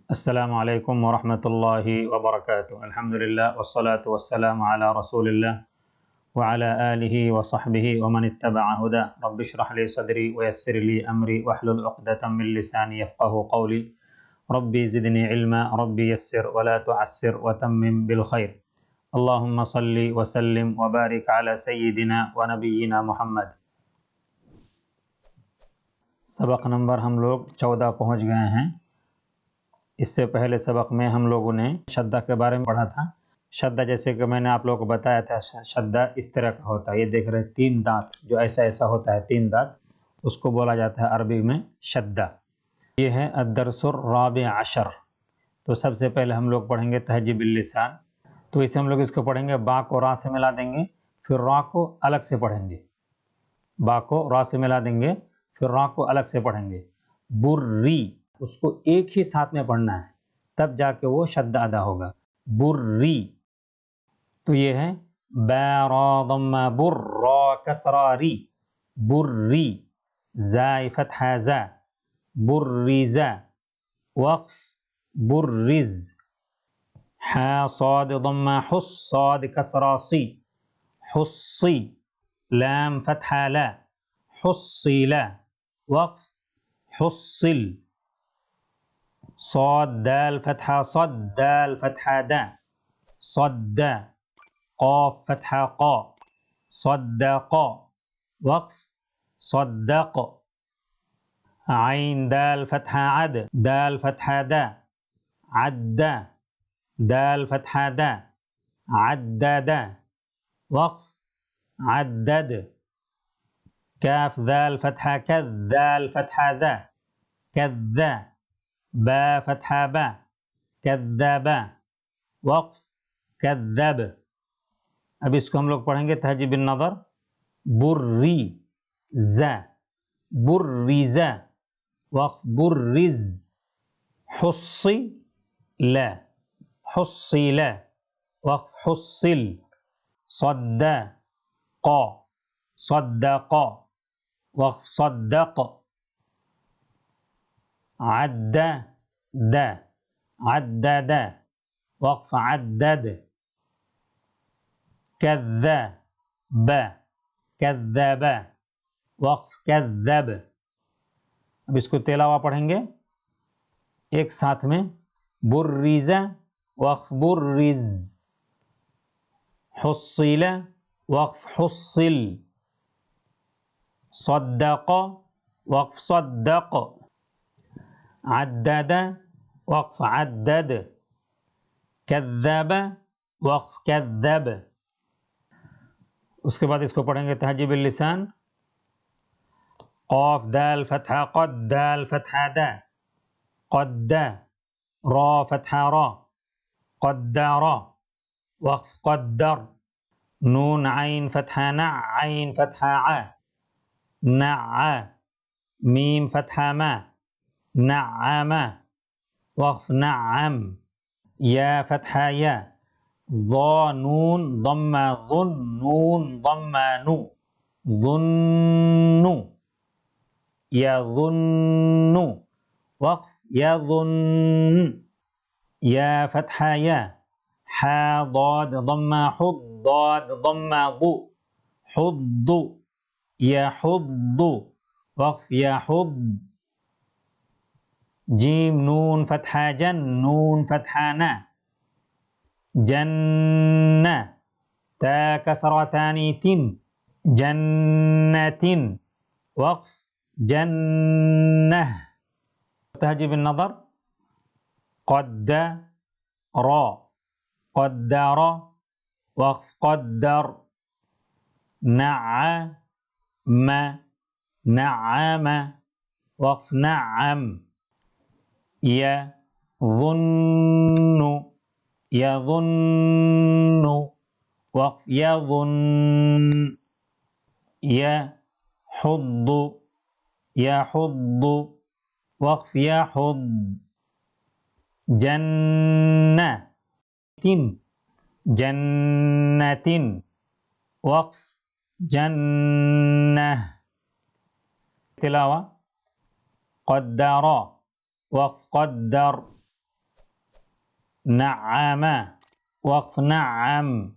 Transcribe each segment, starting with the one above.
अस्सलामु अलैकुम वरहमतुल्लाहि वबरकातुहू। अल्हम्दुलिल्लाह वस्सलातु वस्सलामु अला रसूलिल्लाह व अला आलिहि व सहबिहि व मन इत्तबअ हुदा। रब्बि इश्रह ली सदरी व यस्सिर ली अमरी वहलुल उक़दतम मिन लिसानी यफ़क़हू क़ौली। रब्बी ज़िदनी इल्मा रब्बी यस्सिर व ला तुअस्सिर व तम्मिम बिल खैर। अल्लाहुम्मा सल्लि व सल्लिम व बारिक अला सय्यिदिना व नबिय्यिना मुहम्मद। सबक नंबर हम लोग 14 पहुँच गए हैं। इससे पहले सबक में हम लोगों ने शद्दा के बारे में पढ़ा था। शद्दा जैसे कि मैंने आप लोगों को बताया था, शद्दा इस तरह का होता है। ये देख रहे हैं 3 दांत, जो ऐसा ऐसा होता है 3 दांत, उसको बोला जाता है अरबी में शद्दा। ये है अद्दरसुर राबि अशर। तो सबसे पहले हम लोग पढ़ेंगे तहजीबुल लिसान। तो इसे हम लोग इसको पढ़ेंगे, बा को रा से मिला देंगे, फिर रा को अलग से पढ़ेंगे। बा को रा से मिला देंगे, फिर रा को अलग से पढ़ेंगे। बुर्री, उसको एक ही साथ में पढ़ना है, तब जाके वो शद्दा अदा होगा। बुर्री। तो ये है बैरादम्मा बुर्रा कसरारी। बुर्री। ज़ाय फतहा ज़ा। बुर्रिज़ा। वक़्फ बुर्रिज़। हा साद दम्मा हुस साद कसरा सी। हुस्सी। लाम फतहा ला। हुस्सिला। वक़्फ हुस्सिल। صاد دال فتحة صد دال فتحة دا صد. قاف فتحة قا صدق. وقف صدق. عين دال فتحة عد دال فتحة دا عد. دال فتحة دا عدد. وقف عدد. كاف ذال فتحة كذ ذال فتحة ذا كذا. با فتحة با كذب. वक़्फ कज़्ज़ब। अब इसको हम लोग पढ़ेंगे तहजीब नज़र। बुर्री ज़ा बुर्रिज़ा। वक़्फ बुर्रिज़। हुस्सी ला हुस्सिला। वक़्फ हुस्सिल। सद्दा क़ा सद्दक़। वक़्फ सद्दक़। अद्दा दा अद्दद। वक़्फ अद्दद। कज़्ज़ब कज़्ज़ब। वक़्फ कज़्ज़ब। अब इसको तेलावा पढ़ेंगे एक साथ में। बुर्रिज़ा वक़्फ बुर्रिज़। हुस्सिला वक़्फ हुस्सिल। सद्दक़ वक़्फ सद्दक़। अद्दद वक़्फ अद्दद। कज़्ज़ब वक़्फ कज़्ज़ब। उसके बाद इसको पढ़ेंगे तहजीब लिसान। क़ाफ दाल फतहा क़द दाल फतहा दा क़द्द। रा फतहा रा क़द्दर। वक़्फ क़द्दर। नून आइन फतहा ना आइन फतहा आ नअ। मीम फतहा मा नअम। वक़्फ नअम। या फतहा या ज़ा नून ज़म्मा ज़ुन नून ज़म्मा नु ज़ुन्नु यज़ुन्नु। वक़्फ यज़ुन्न। या फतहा या हा ज़ाद ज़म्मा हुद ज़ाद ज़म्मा ज़ु हुद्दु यहुद्दु। वक़्फ यहुद्द। जीम नून फतहा जन नून फतहा ना जन्ना। ता कसरतानी तिन जन्नतिन। वक़्फ जन्नह। तहजीब नज़र। क़द्दर क़द्दर। वक़्फ क़द्दर। नअम नअम। वक़्फ नअम। यज़ुन्नु यज़ुन्नु। वक़्फ यज़ुन्न। यहुद्दु यहुद्दु। वक़्फ यहुद्द। जन्नतिन जन्नतिन। वक़्फ जन्नह। तिलावा। क़द्दर वक़्फ क़द्दर। نعم، وقف نعم.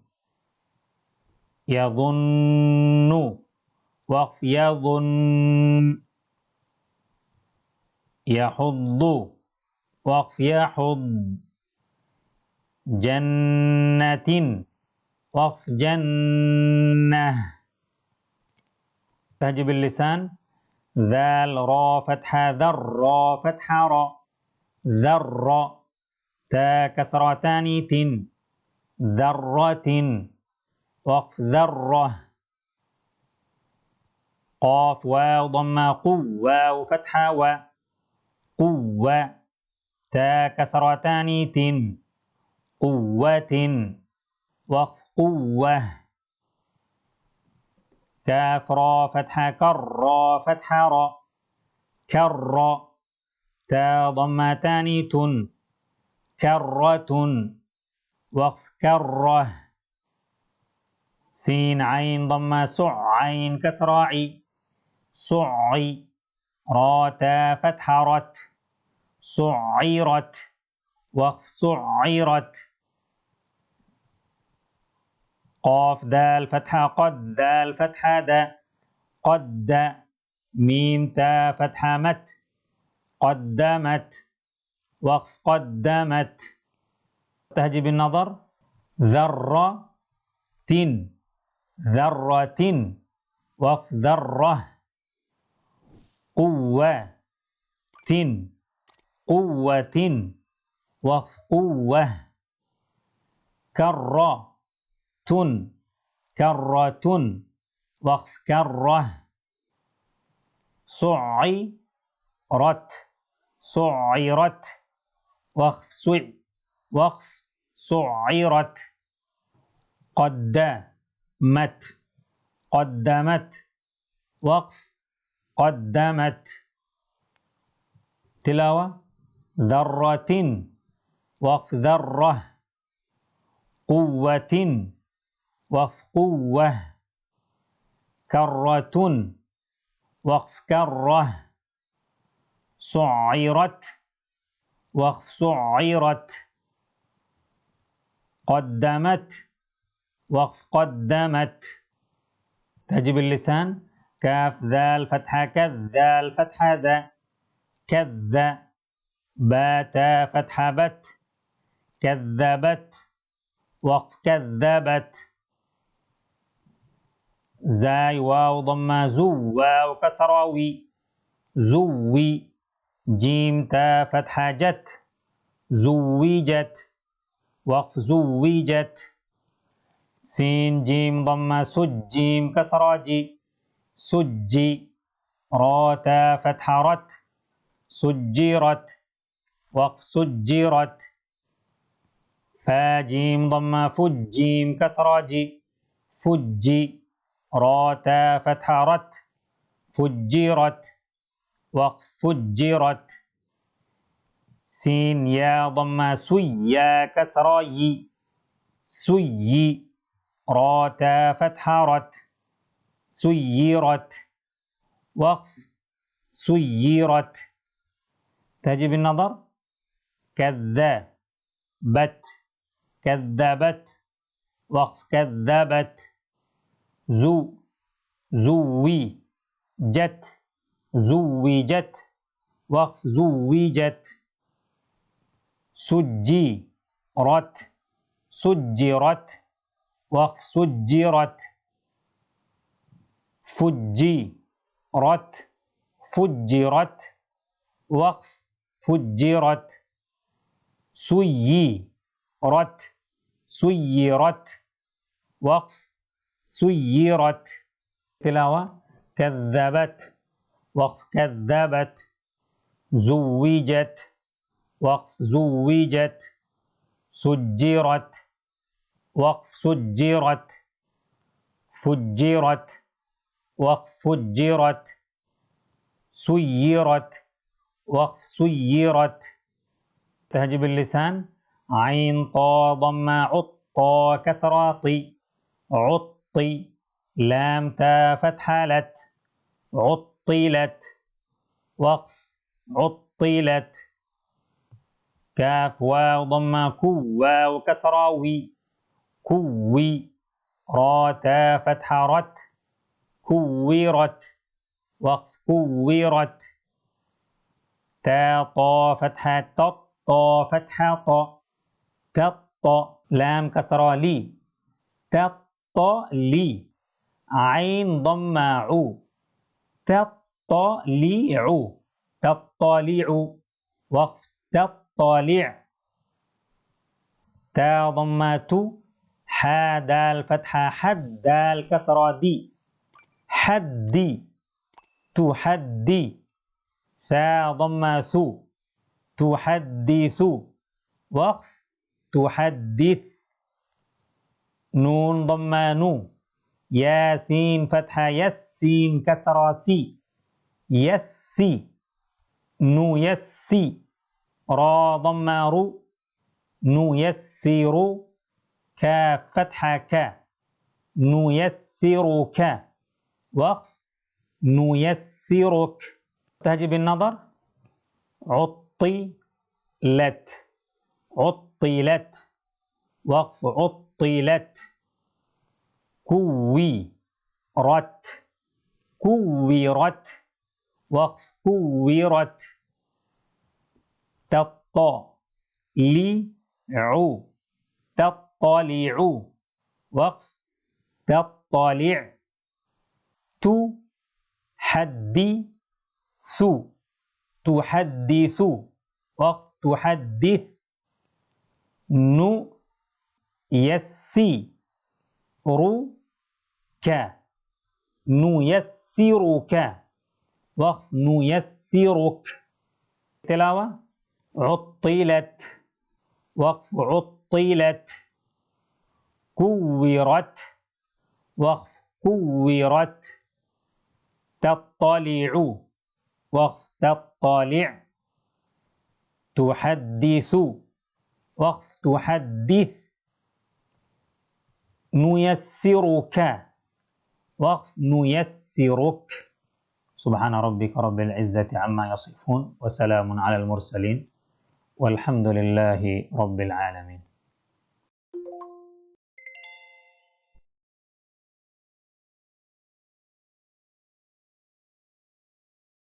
يظن، وقف يظن. يحض، وقف يحض. جنة، وقف جنة. تهجي باللسان. ذال را فتحة ذر، را فتحة را. ذر. تا كسرتان تن. ذرة، وقف ذرة. قاف واو ضمة قو، واو فتحة و. قوة. تا كسرتان تن. قوة، وقف قوة. كاف را فتحة كر، را فتحة را. كر. تا ضمتان تن. كرة، وقف كرة. سين عين ضمة سع، عين كسرة عي. سعي. را تا فتحة رت. سعيرت، وقف سعيرت. قاف دال فتحة قد، دال فتحة دا. قد. ميم تا فتحة مت. قدمت، وقف قدمت. تهجي بالنظر. ذرة، ذرة، وقف ذرة. قوة، قوة، وقف قوة. كرة، كرة، وقف كرة. صعيرت، صعيرت، وقف صعيرت. قدمت، قدمت، وقف قدمت. تلاوة. ذرة، وقف ذرة. قوة، وقف قوة. كرة، وقف كرة. صعرت، وقف صعرت. قدمت، وقف قدمت. تجب اللسان. كاف ذال فتحة كذ، ذال فتحة ذا. كذ. با تا فتحة بت. كذبت، وقف كذبت. زاي واو ضمة زو، واو كسرة وي. زوي. جيم تا فتحة جت. زوجت، وقف زوجت. سين جيم ضمة سج، جيم كسرة جي. سجي. را تا فتحة رت. سجرت، وقف سجرت. فا جيم ضمة فج، جيم كسرة جي. فجي. را تا فتحة رت. فجرت، وقف فجرت. سين يا ضمة سي، يا كسرة يي. سيي. را تا فتحة رت. سيرت، وقف سيرت. تجب النظر. كذبت، كذبت، وقف كذبت. زوي جت. زوجت، وقف زوجت. سجرت، سجرت، وقف سجرت. فجرت، فجرت، وقف فجرت. سيرت، سيرت، وقف سيرت. تلاوة. كذبت، وقف كذبت. زوجت، وقف زوجت. سجرت، وقف سجرت. فجرت، وقف فجرت. سيرت، وقف سيرت. تهجب اللسان. عين طا ضمة عطا كسرة طي. عطي. لام تا فتحة لت. عطلت، وقف عطلت. كاف واو ضمة كو واو كسرة وي كوي. را تا فتحة رت كورت. وقف كورت. تا طا فتحة تط طا فتحة طا تط. لام كسرة لي تطلي. عين ضمة عو تطلع تطلع. وقف تطلع. تا ضمة تو حا دال فتحة حد دال كسرة دي حدي تحدي. ثا ضمة ثو تحدث. وقف تحدث. نون ضمة نو ياسين فتحة يسين كسرة سي يسي نو يسي. را ضمة رو نو يسر. كاف فتحة كا نيسرك. وقف نيسرك. تهجي بالنظر عطلت عطلت. وقف عطلت. كورت كورت. وقف كورت. تطلع تطلع. وقف تطلع. تحدث تحدث. وقف تحدث. نيسرك نيسرك. وقف نيسرك. تلاوة عطلت. وقف عطلت. كورت. وقف كورت. تطلع. وقف تطلع. تحدث. وقف تحدث. نيسرك. وقف نيسرك. سبحان ربك رب العزة عما يصفون وسلام على المرسلين والحمد لله رب العالمين.